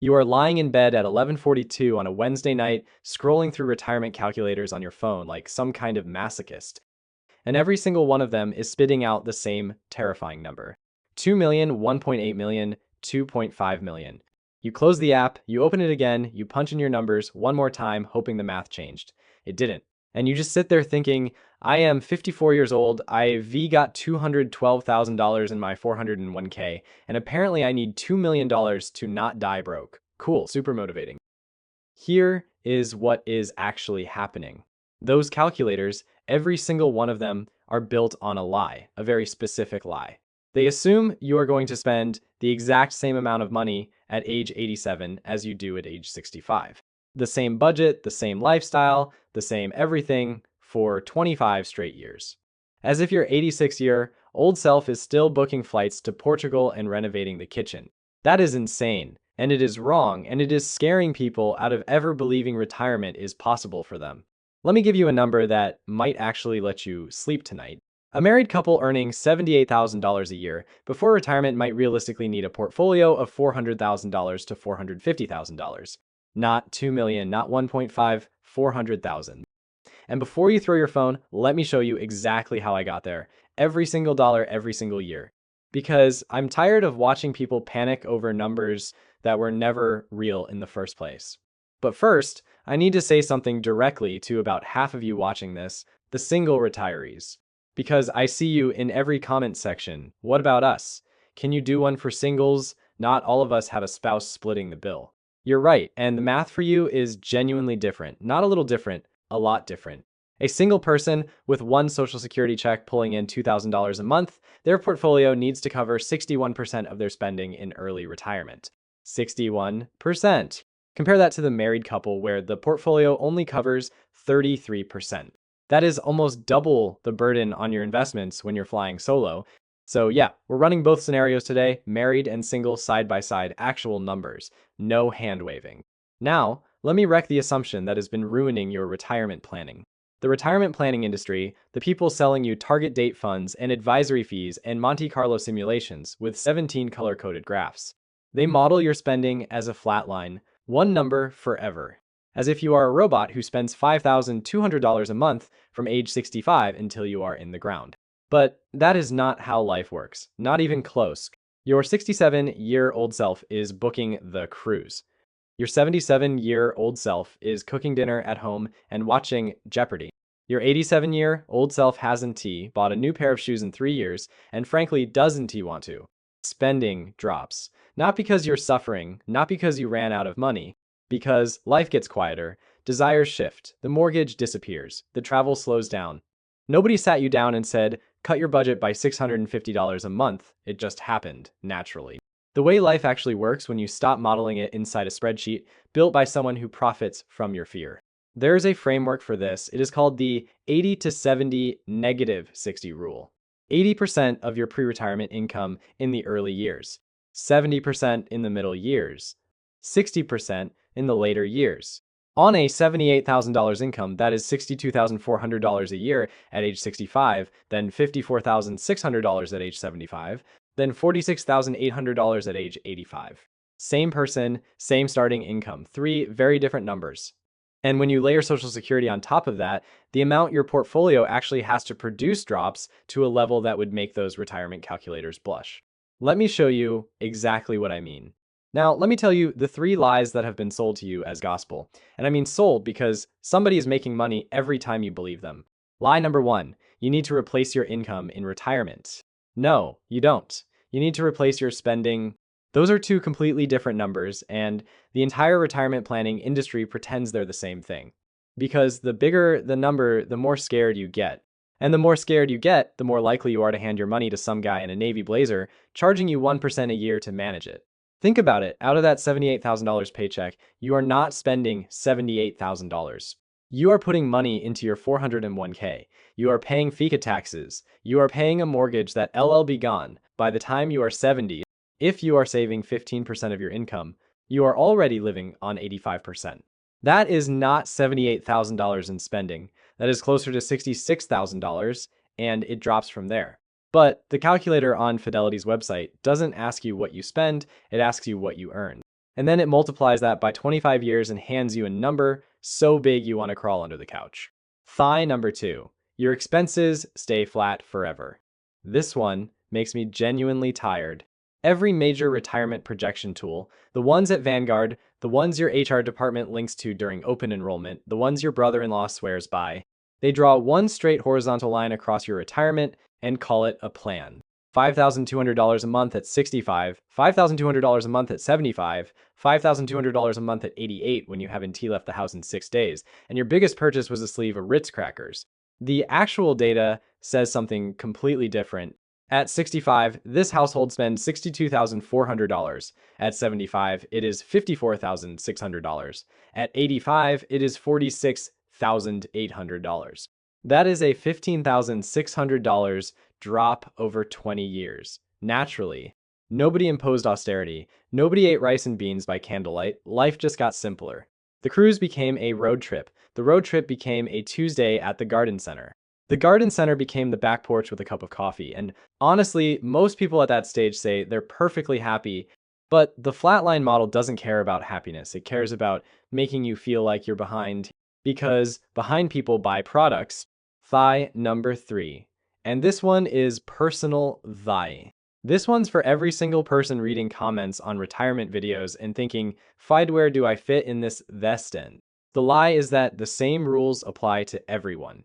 You are lying in bed at 11:42 on a Wednesday night, scrolling through retirement calculators on your phone like some kind of masochist. And every single one of them is spitting out the same terrifying number. 2 million, 1.8 million, 2.5 million. You close the app, you open it again, you punch in your numbers one more time, hoping the math changed. It didn't. And you just sit there thinking, I am 54 years old, I got $212,000 in my 401k, and apparently I need $2 million to not die broke. Cool, super motivating. Here is what is actually happening. Those calculators, every single one of them, are built on a lie, a very specific lie. They assume you are going to spend the exact same amount of money at age 87 as you do at age 65. The same budget, the same lifestyle, the same everything for 25 straight years. As if your 86-year-old self is still booking flights to Portugal and renovating the kitchen. That is insane, and it is wrong, and it is scaring people out of ever believing retirement is possible for them. Let me give you a number that might actually let you sleep tonight. A married couple earning $78,000 a year before retirement might realistically need a portfolio of $400,000 to $450,000. Not 2 million, not 1.5, 400,000. And before you throw your phone, let me show you exactly how I got there. Every single dollar, every single year. Because I'm tired of watching people panic over numbers that were never real in the first place. But first, I need to say something directly to about half of you watching this, the single retirees. Because I see you in every comment section. What about us? Can you do one for singles? Not all of us have a spouse splitting the bill. You're right, and the math for you is genuinely different. Not a little different, a lot different. A single person with one Social Security check pulling in $2,000 a month, their portfolio needs to cover 61% of their spending in early retirement. 61%. Compare that to the married couple where the portfolio only covers 33%. That is almost double the burden on your investments when you're flying solo. So yeah, we're running both scenarios today, married and single side by side, actual numbers, no hand waving. Now, let me wreck the assumption that has been ruining your retirement planning. The retirement planning industry, the people selling you target date funds and advisory fees and Monte Carlo simulations with 17 color-coded graphs. They model your spending as a flat line, one number forever. As if you are a robot who spends $5,200 a month from age 65 until you are in the ground. But that is not how life works, not even close. Your 67-year-old self is booking the cruise. Your 77-year-old self is cooking dinner at home and watching Jeopardy. Your 87-year-old self hasn't bought a new pair of shoes in 3 years, and frankly doesn't want to. Spending drops. Not because you're suffering, not because you ran out of money, because life gets quieter, desires shift, the mortgage disappears, the travel slows down. Nobody sat you down and said, cut your budget by $650 a month. It just happened, naturally. The way life actually works when you stop modeling it inside a spreadsheet built by someone who profits from your fear. There is a framework for this. It is called the 80 to 70 negative 60 rule. 80% of your pre-retirement income in the early years, 70% in the middle years, 60% in the later years. On a $78,000 income, that is $62,400 a year at age 65, then $54,600 at age 75, then $46,800 at age 85. Same person, same starting income, 3 very different numbers. And when you layer Social Security on top of that, the amount your portfolio actually has to produce drops to a level that would make those retirement calculators blush. Let me show you exactly what I mean. Now, let me tell you the 3 lies that have been sold to you as gospel. And I mean sold because somebody is making money every time you believe them. Lie number 1, you need to replace your income in retirement. No, you don't. You need to replace your spending. Those are 2 completely different numbers, and the entire retirement planning industry pretends they're the same thing. Because the bigger the number, the more scared you get. And the more scared you get, the more likely you are to hand your money to some guy in a navy blazer, charging you 1% a year to manage it. Think about it. Out of that $78,000 paycheck, you are not spending $78,000. You are putting money into your 401k. You are paying FICA taxes. You are paying a mortgage that LL be gone by the time you are 70. If you are saving 15% of your income, you are already living on 85%. That is not $78,000 in spending. That is closer to $66,000, and it drops from there. But the calculator on Fidelity's website doesn't ask you what you spend, it asks you what you earn. and then it multiplies that by 25 years and hands you a number so big you want to crawl under the couch. Thigh number 2. Your expenses stay flat forever. This one makes me genuinely tired. Every major retirement projection tool, the ones at Vanguard, the ones your HR department links to during open enrollment, the ones your brother-in-law swears by, they draw one straight horizontal line across your retirement and call it a plan. $5,200 a month at 65, $5,200 a month at 75, $5,200 a month at 88 when you haven't left the house in 6 days, and your biggest purchase was a sleeve of Ritz crackers. The actual data says something completely different. At 65, this household spends $62,400. At 75, it is $54,600. At 85, it is $46,800. That is a $15,600 drop over 20 years. Naturally, nobody imposed austerity. Nobody ate rice and beans by candlelight. Life just got simpler. The cruise became a road trip. The road trip became a Tuesday at the garden center. The garden center became the back porch with a cup of coffee, and honestly, most people at that stage say they're perfectly happy, but the flatline model doesn't care about happiness. It cares about making you feel like you're behind, because behind people buy products. Thigh number 3. And this one is personal thigh. This one's for every single person reading comments on retirement videos and thinking, where do I fit in this vest in? The lie is that the same rules apply to everyone.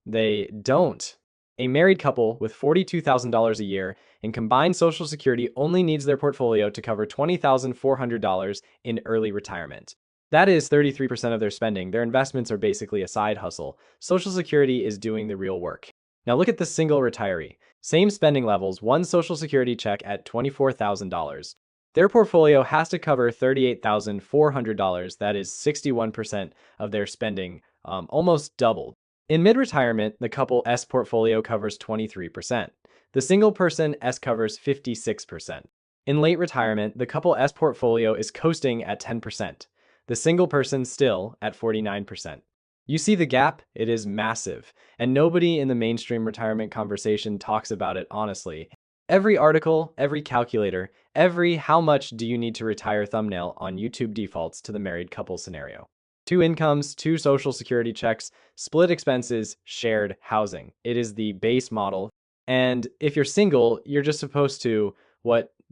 They don't. A married couple with $42,000 a year in combined Social Security only needs their portfolio to cover $20,400 in early retirement. That is 33% of their spending. Their investments are basically a side hustle. Social Security is doing the real work. Now look at the single retiree. Same spending levels, one Social Security check at $24,000. Their portfolio has to cover $38,400. That is 61% of their spending, almost doubled. In mid-retirement, the couple S portfolio covers 23%. The single person S covers 56%. In late retirement, the couple S portfolio is coasting at 10%. The single person still at 49%. You see the gap? It is massive, and nobody in the mainstream retirement conversation talks about it honestly. Every article, every calculator, every how much do you need to retire thumbnail on YouTube defaults to the married couple scenario. 2 incomes, 2 Social Security checks, split expenses, shared housing. It is the base model. And if you're single, you're just supposed to,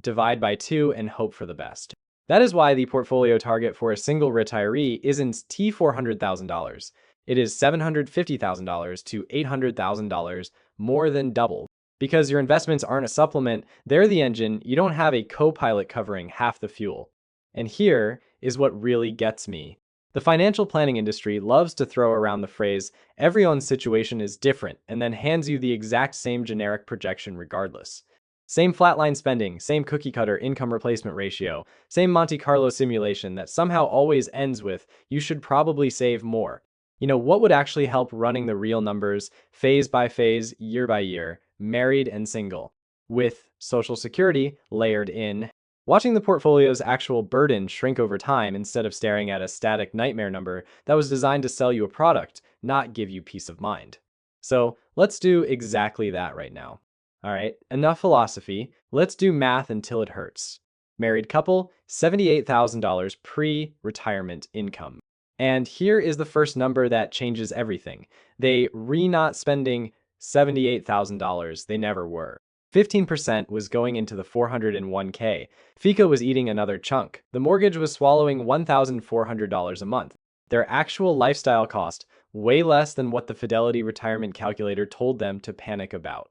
divide by 2 and hope for the best. That is why the portfolio target for a single retiree isn't $400,000. It is $750,000 to $800,000, more than double. Because your investments aren't a supplement, they're the engine. You don't have a co-pilot covering half the fuel. And here is what really gets me. The financial planning industry loves to throw around the phrase, everyone's situation is different, and then hands you the exact same generic projection regardless. Same flatline spending, same cookie-cutter income replacement ratio, same Monte Carlo simulation that somehow always ends with, you should probably save more. What would actually help running the real numbers, phase by phase, year by year, married and single, with Social Security layered in? Watching the portfolio's actual burden shrink over time instead of staring at a static nightmare number that was designed to sell you a product, not give you peace of mind. So let's do exactly that right now. All right, enough philosophy. Let's do math until it hurts. Married couple, $78,000 pre-retirement income. And here is the first number that changes everything. They not spending $78,000. They never were. 15% was going into the 401k. FICA was eating another chunk. The mortgage was swallowing $1,400 a month. Their actual lifestyle cost, way less than what the Fidelity retirement calculator told them to panic about.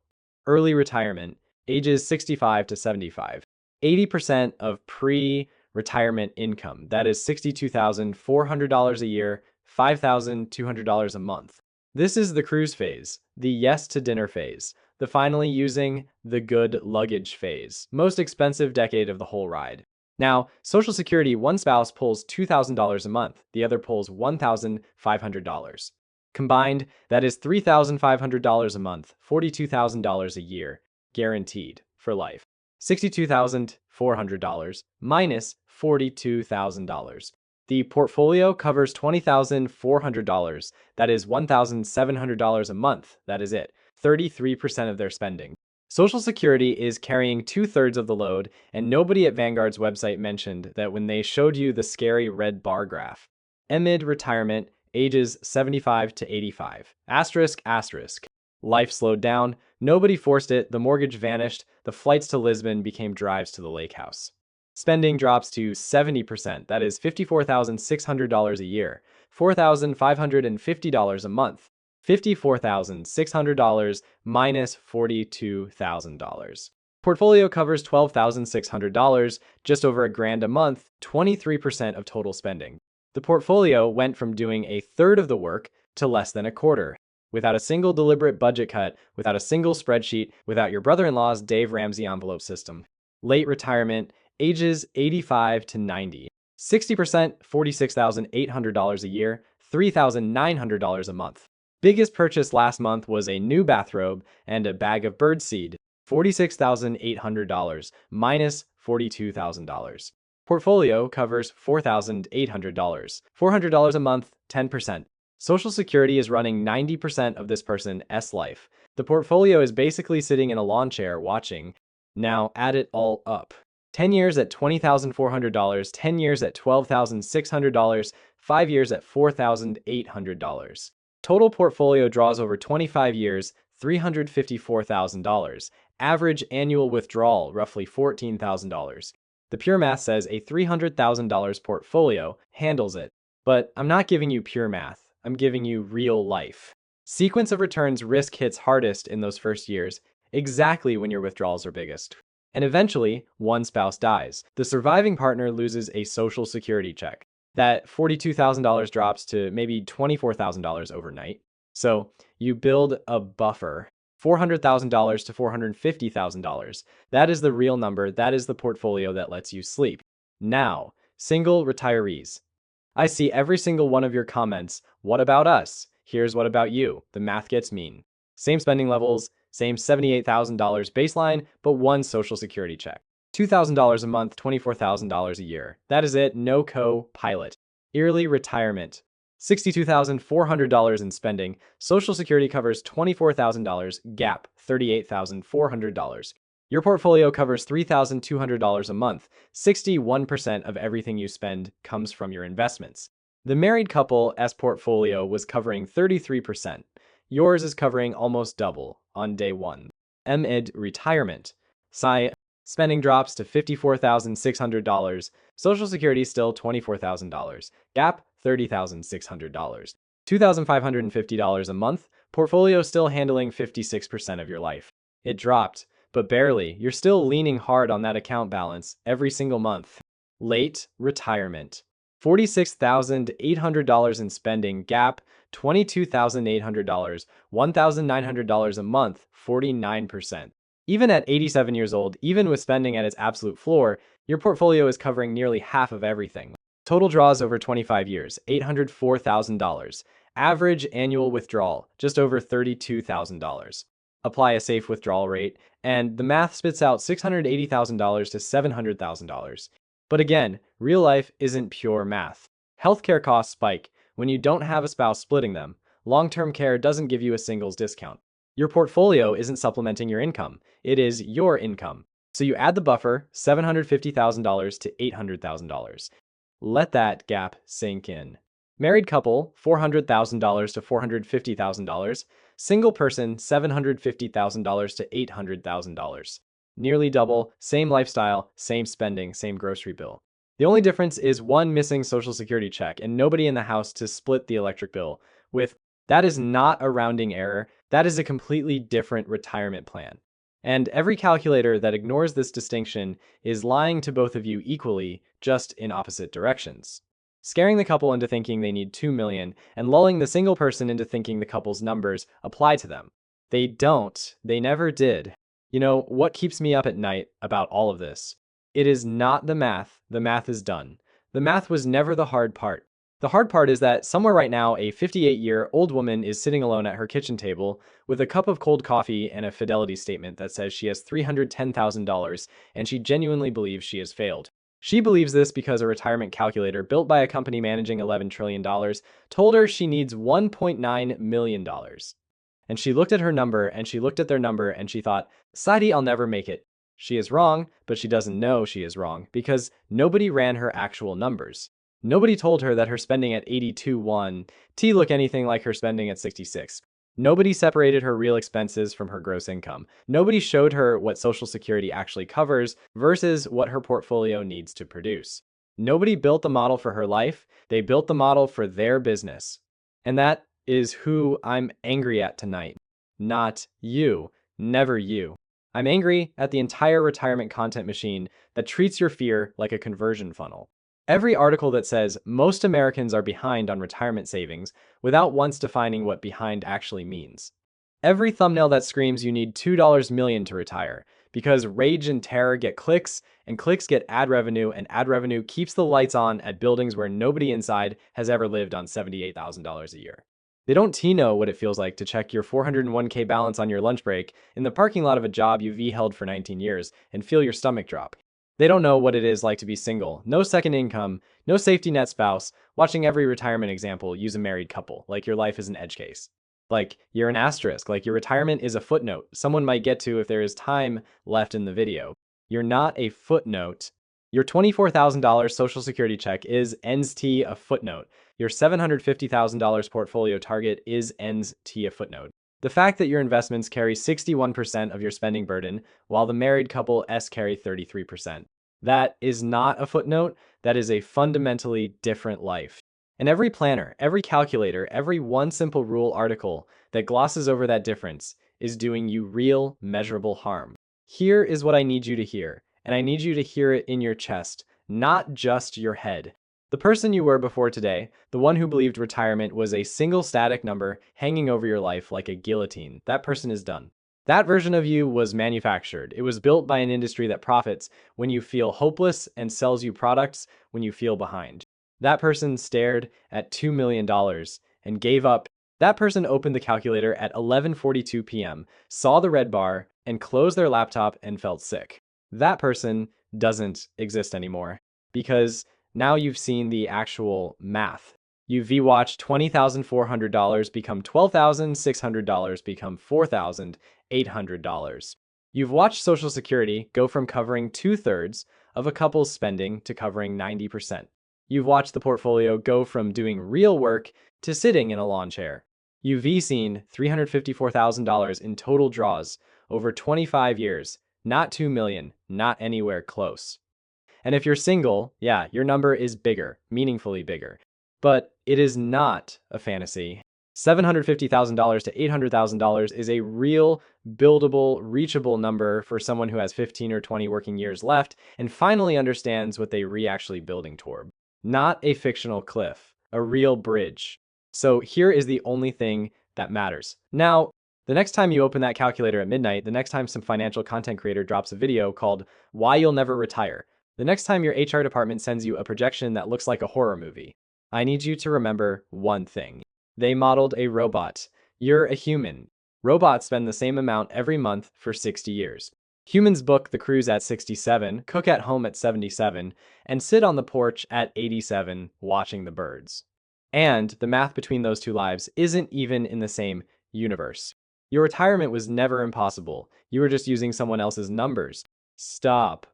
Early retirement, ages 65 to 75. 80% of pre-retirement income, that is $62,400 a year, $5,200 a month. This is the cruise phase, the yes to dinner phase, the finally using the good luggage phase, most expensive decade of the whole ride. Now, Social Security, one spouse pulls $2,000 a month, the other pulls $1,500. Combined, that is $3,500 a month, $42,000 a year, guaranteed for life. $62,400 minus $42,000. The portfolio covers $20,400. That is $1,700 a month. That is it. 33% of their spending. Social Security is carrying 2/3 of the load, and nobody at Vanguard's website mentioned that when they showed you the scary red bar graph. Amid retirement, ages 75 to 85. Asterisk, asterisk. Life slowed down, nobody forced it, the mortgage vanished, the flights to Lisbon became drives to the lake house. Spending drops to 70%, that is $54,600 a year, $4,550 a month. $54,600 minus $42,000. Portfolio covers $12,600, just over a grand a month, 23% of total spending. The portfolio went from doing a third of the work to less than a quarter. Without a single deliberate budget cut, without a single spreadsheet, without your brother-in-law's Dave Ramsey envelope system. Late retirement, ages 85 to 90. 60%, $46,800 a year, $3,900 a month. Biggest purchase last month was a new bathrobe and a bag of birdseed, $46,800 minus $42,000. Portfolio covers $4,800, $400 a month, 10%. Social Security is running 90% of this person's life. The portfolio is basically sitting in a lawn chair watching. Now add it all up. 10 years at $20,400, 10 years at $12,600, 5 years at $4,800. Total portfolio draws over 25 years, $354,000. Average annual withdrawal, roughly $14,000. The pure math says a $300,000 portfolio handles it. But I'm not giving you pure math. I'm giving you real life. Sequence of returns risk hits hardest in those first years, exactly when your withdrawals are biggest. And eventually, one spouse dies. The surviving partner loses a Social Security check. That $42,000 drops to maybe $24,000 overnight. So you build a buffer, $400,000 to $450,000. That is the real number. That is the portfolio that lets you sleep. Now, single retirees. I see every single one of your comments. What about us? Here's what about you. The math gets mean. Same spending levels, same $78,000 baseline, but one Social Security check. $2,000 a month, $24,000 a year. That is it, no co-pilot. Yearly retirement. $62,400 in spending. Social Security covers $24,000, gap $38,400. Your portfolio covers $3,200 a month. 61% of everything you spend comes from your investments. The married couple's portfolio was covering 33%. Yours is covering almost double on day one. Amid retirement. Spending drops to $54,600. Social Security still $24,000. Gap $30,600. $2,550 a month. Portfolio still handling 56% of your life. It dropped, but barely. You're still leaning hard on that account balance every single month. Late retirement. $46,800 in spending. Gap $22,800. $1,900 a month. 49%. Even at 87 years old, even with spending at its absolute floor, your portfolio is covering nearly half of everything. Total draws over 25 years, $804,000. Average annual withdrawal, just over $32,000. Apply a safe withdrawal rate, and the math spits out $680,000 to $700,000. But again, real life isn't pure math. Healthcare costs spike when you don't have a spouse splitting them. Long-term care doesn't give you a singles discount. Your portfolio isn't supplementing your income. It is your income. So you add the buffer, $750,000 to $800,000. Let that gap sink in. Married couple, $400,000 to $450,000. Single person, $750,000 to $800,000. Nearly double, same lifestyle, same spending, same grocery bill. The only difference is one missing Social Security check and nobody in the house to split the electric bill with. That is not a rounding error. That is a completely different retirement plan. And every calculator that ignores this distinction is lying to both of you equally, just in opposite directions. Scaring the couple into thinking they need $2 million and lulling the single person into thinking the couple's numbers apply to them. They don't. They never did. You know, what keeps me up at night about all of this? It is not the math. The math is done. The math was never the hard part. The hard part is that somewhere right now, a 58-year-old woman is sitting alone at her kitchen table with a cup of cold coffee and a fidelity statement that says she has $310,000 and she genuinely believes she has failed. She believes this because a retirement calculator built by a company managing $11 trillion told her she needs $1.9 million. And she looked at her number and she looked at their number and she thought, Sadie, I'll never make it. She is wrong, but she doesn't know she is wrong because nobody ran her actual numbers. Nobody told her that her spending at 82.1 T look anything like her spending at 66. Nobody separated her real expenses from her gross income. Nobody showed her what Social Security actually covers versus what her portfolio needs to produce. Nobody built the model for her life. They built the model for their business. And that is who I'm angry at tonight. Not you. Never you. I'm angry at the entire retirement content machine that treats your fear like a conversion funnel. Every article that says most Americans are behind on retirement savings without once defining what behind actually means. Every thumbnail that screams you need $2 million to retire because rage and terror get clicks and clicks get ad revenue and ad revenue keeps the lights on at buildings where nobody inside has ever lived on $78,000 a year. They don't know what it feels like to check your 401k balance on your lunch break in the parking lot of a job you've held for 19 years and feel your stomach drop. They don't know what it is like to be single, no second income, no safety net spouse, watching every retirement example use a married couple, like your life is an edge case. Like you're an asterisk, like your retirement is a footnote someone might get to if there is time left in the video. You're not a footnote. Your $24,000 Social Security check is ends T a footnote. Your $750,000 portfolio target is ends T a footnote. The fact that your investments carry 61% of your spending burden, while the married couple carry 33%. That is not a footnote, that is a fundamentally different life. And every planner, every calculator, every one simple rule article that glosses over that difference is doing you real, measurable harm. Here is what I need you to hear, and I need you to hear it in your chest, not just your head. The person you were before today, the one who believed retirement was a single static number hanging over your life like a guillotine, that person is done. That version of you was manufactured. It was built by an industry that profits when you feel hopeless and sells you products when you feel behind. That person stared at $2 million and gave up. That person opened the calculator at 11:42 p.m., saw the red bar, and closed their laptop and felt sick. That person doesn't exist anymore because now you've seen the actual math. You've watched $20,400 become $12,600 become $4,800. You've watched Social Security go from covering 2/3 of a couple's spending to covering 90%. You've watched the portfolio go from doing real work to sitting in a lawn chair. You've seen $354,000 in total draws over 25 years, not 2 million, not anywhere close. And if you're single, yeah, your number is bigger, meaningfully bigger. But it is not a fantasy. $750,000 to $800,000 is a real, buildable, reachable number for someone who has 15 or 20 working years left and finally understands what they actually building toward. Not a fictional cliff, a real bridge. So here is the only thing that matters. Now, the next time you open that calculator at midnight, the next time some financial content creator drops a video called Why You'll Never Retire, the next time your HR department sends you a projection that looks like a horror movie, I need you to remember one thing. They modeled a robot. You're a human. Robots spend the same amount every month for 60 years. Humans book the cruise at 67, cook at home at 77, and sit on the porch at 87 watching the birds. And the math between those two lives isn't even in the same universe. Your retirement was never impossible. You were just using someone else's numbers. Stop.